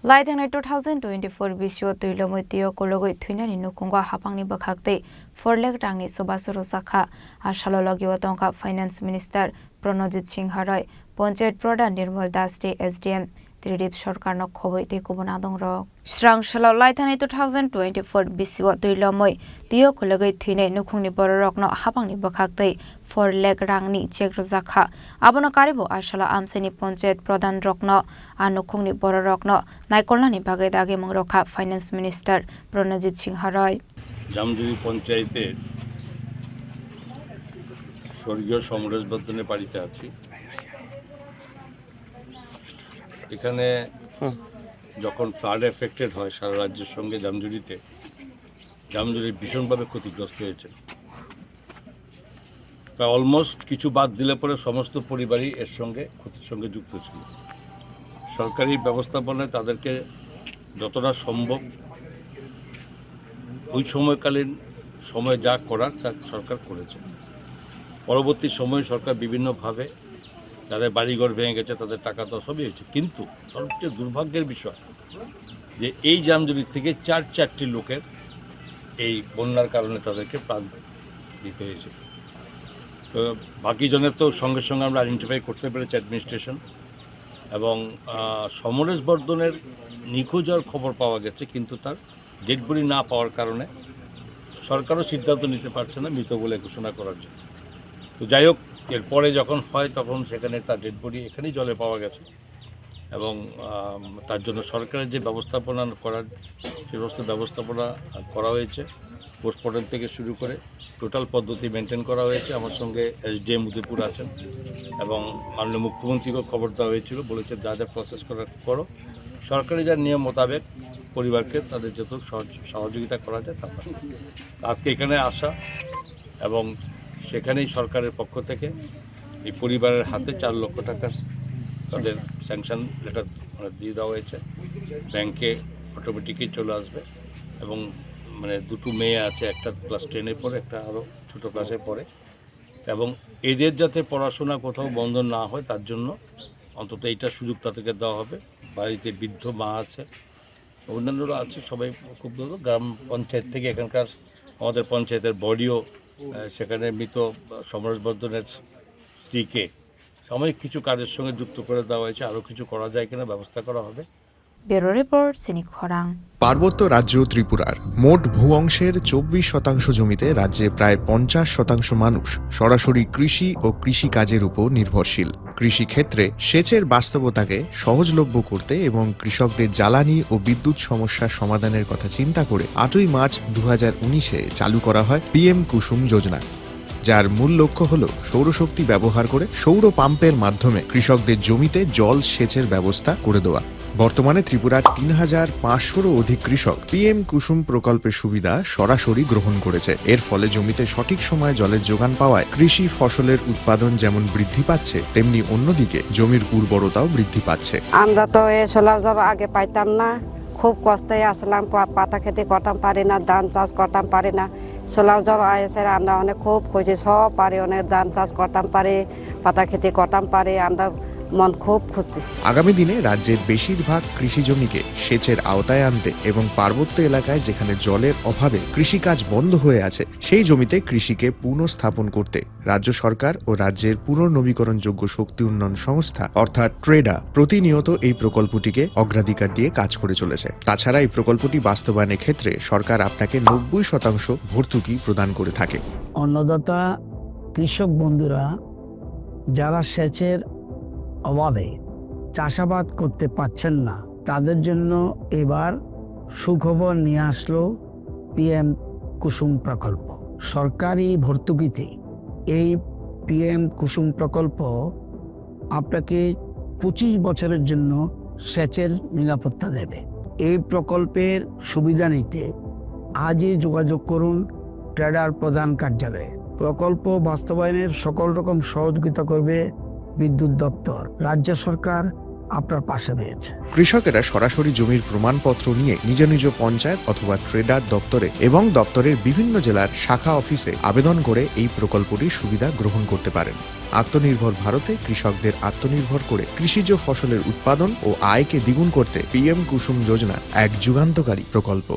Laithang 2024 bisyo tuilo moitio kologoi thuina ni nukungwa hapangni bakhakte 4 lakh rangni sobasoro sakha ashalologi watongka finance minister Pranojit Singh Harai Panchayat Pradhan Nirmal Das de SDM Tridip Sarkar no khoboi te kubona dongrok Srang Shala Laithang 2024 bisyo tuilo moi tio kologoi thuina nukungni bororok no hapangni bakhakte 4 lakh rangni chekro zakha abono karibo ashala amseni Panchayat Pradhan rokno anukungni bororokno Naikolani Bagai Dage Mangrokha Finance Minister Pranojit Singh Harai Jamjuri পঞ্চায়েতের স্বর্গীয় সমরেশ বর্ধনের বাড়িতে আছি। এখানে যখন flood affected হয় সারা রাজ্যের সঙ্গে জামজুরি ভীষণভাবে ক্ষতিগ্রস্ত হয়েছে। প্রায় অলমোস্ট কিছু বাদ দিলে পরে সমস্ত পরিবারই এর সঙ্গে ক্ষতির সঙ্গে যুক্ত ছিল। সরকারি ব্যবস্থাপনায় তাদেরকে যতটা সম্ভব ওই সময়কালীন সময় যা করার তা সরকার করেছে। পরবর্তী সময়ে সরকার বিভিন্নভাবে যাদের বাড়িঘর ভেঙে গেছে তাদের টাকা তো সবই হয়েছে, কিন্তু সবচেয়ে দুর্ভাগ্যের বিষয় যে এই জামজুরি থেকে চারটি লোকের এই বন্যার কারণে তাদেরকে প্রাণ দিতে হয়েছে। তো বাকি জনের তো সঙ্গে সঙ্গে আমরা আইডেন্টিফাই করতে পেরেছি অ্যাডমিনিস্ট্রেশন, এবং সমরেশ বর্ধনের নিখোঁজ হওয়ার খবর পাওয়া গেছে, কিন্তু তার ডেড বডি না পাওয়ার কারণে সরকারও সিদ্ধান্ত নিতে পারছে না মৃত বলে ঘোষণা করার জন্য। তো যাই হোক, এরপরে যখন হয় তখন সেখানে তার ডেড বডি এখানেই জলে পাওয়া গেছে, এবং তার জন্য সরকারের যে ব্যবস্থাপনা করার সে ব্যবস্থাপনা করা হয়েছে। পোস্টমর্টম থেকে শুরু করে টোটাল পদ্ধতি মেনটেন করা হয়েছে। আমার সঙ্গে SDM উদয়পুর আছেন, এবং মাননীয় মুখ্যমন্ত্রীকেও খবর দেওয়া হয়েছিল, বলেছে যা যা প্রসেস করার করো, সরকারি যার নিয়ম মোতাবেক পরিবারকে তাদের যত সহযোগিতা করা যায় তা। আজকে এখানে আসা এবং সেখানেই সরকারের পক্ষ থেকে এই পরিবারের হাতে 4 লক্ষ টাকা তাদের স্যাংশন লেটার দিয়ে দেওয়া হয়েছে। ব্যাংকে অটোমেটিকই চলে আসবে, এবং দুটো মেয়ে আছে, একটা ক্লাস 10-এ পড়ে, একটা আরও ছোটো ক্লাসে পড়ে, এবং এদের যাতে পড়াশোনা কোথাও বন্ধ না হয় তার জন্য অন্তত এইটা সুযোগ তাদেরকে দেওয়া হবে। বাড়িতে বৃদ্ধ মা আছে, অন্যান্যরা আছে, সবাই খুব ভালো। গ্রাম পঞ্চায়েত থেকে এখানকার আমাদের পঞ্চায়েতের বডিও সেখানে মৃত সমরেশ বর্ধনের স্ত্রীকে সাময়িক কিছু কাজের সঙ্গে যুক্ত করে দেওয়া হয়েছে। আরও কিছু করা যায় কিনা ব্যবস্থা করা হবে। Bureau report Sinik Kharang. পার্বত্য রাজ্য ত্রিপুরার মোট ভূ অংশের 24% জমিতে রাজ্যে প্রায় 50% মানুষ সরাসরি কৃষি ও কৃষি কাজের উপর নির্ভরশীল। কৃষি ক্ষেত্রে সেচের বাস্তবতাকে সহজলভ্য করতে এবং কৃষকদের জ্বালানি ও বিদ্যুৎ সমস্যার সমাধানের কথা চিন্তা করে 8ই মার্চ 2019-এ চালু করা হয় PM কুসুম যোজনা, যার মূল লক্ষ্য হল সৌরশক্তি ব্যবহার করে সৌর পাম্পের মাধ্যমে কৃষকদের জমিতে জল সেচের ব্যবস্থা করে দেওয়া। বর্তমানে ত্রিপুরার 3500-রও অধিক কৃষক PM কুসুম প্রকল্পের সুবিধা সরাসরি গ্রহণ করেছে। এর ফলে জমিতে সঠিক সময়ে জলের যোগান পাওয়ায় কৃষি ফসলের উৎপাদন যেমন বৃদ্ধি পাচ্ছে, তেমনি অন্যদিকে জমির উর্বরতাও বৃদ্ধি পাচ্ছে। আমরা তো এই সোলার জল আগে পাইতাম না, খুব কষ্টে আসলাম, পাতা খেতে করতাম পারি না, ধান চাষ করতাম পারি না। সোলার জল এসে আমরা অনেক খুব খুঁজে সব পারি, অনেক ধান চাষ করতাম পারি, পাতা খেতে করতাম পারি, আমরা মন খুব খুশি। আগামী দিনে রাজ্যের বেশিরভাগ কৃষি জমিকে সেচের আওতায় আনতে এবং পার্বত্য এলাকায় যেখানে জলের অভাবে কৃষিকাজ বন্ধ হয়ে আছে সেই জমিতে কৃষিকে পুনঃস্থাপন করতে রাজ্য সরকার ও রাজ্যের পুনর্নবীকরণযোগ্য শক্তি উন্নয়ন সংস্থা অর্থাৎ ট্রেডা প্রতিনিয়ত এই প্রকল্পটিকে অগ্রাধিকার দিয়ে কাজ করে চলেছে। তাছাড়া এই প্রকল্পটি বাস্তবায়নের ক্ষেত্রে সরকার আপনাকে 90% ভর্তুকি প্রদান করে থাকে। অন্নদাতা কৃষক বন্ধুরা যারা সেচের অভাবে চাষাবাদ করতে পারছেন না, তাদের জন্য এবার সুখবর নিয়ে আসলো PM কুসুম প্রকল্প। সরকারি ভর্তুকিতে এই PM কুসুম প্রকল্প আপনাকে 25 বছরের জন্য সেচের নিরাপত্তা দেবে। এই প্রকল্পের সুবিধা নিতে আজই যোগাযোগ করুন ট্রেডার প্রধান কার্যালয়ে। প্রকল্প বাস্তবায়নের সকল রকম সহযোগিতা করবে বিদ্যুৎ দপ্তর। রাজ্য সরকার আপনার পাশে রয়েছে। কৃষকেরা সরাসরি জমির প্রমাণপত্র নিয়ে নিজ নিজ পঞ্চায়েত অথবা ট্রেডার দপ্তরে এবং দপ্তরের বিভিন্ন জেলার শাখা অফিসে আবেদন করে এই প্রকল্পটির সুবিধা গ্রহণ করতে পারেন। আত্মনির্ভর ভারতে কৃষকদের আত্মনির্ভর করে কৃষিজ ফসলের উৎপাদন ও আয়কে দ্বিগুণ করতে পিএম কুসুম যোজনা এক যুগান্তকারী প্রকল্প।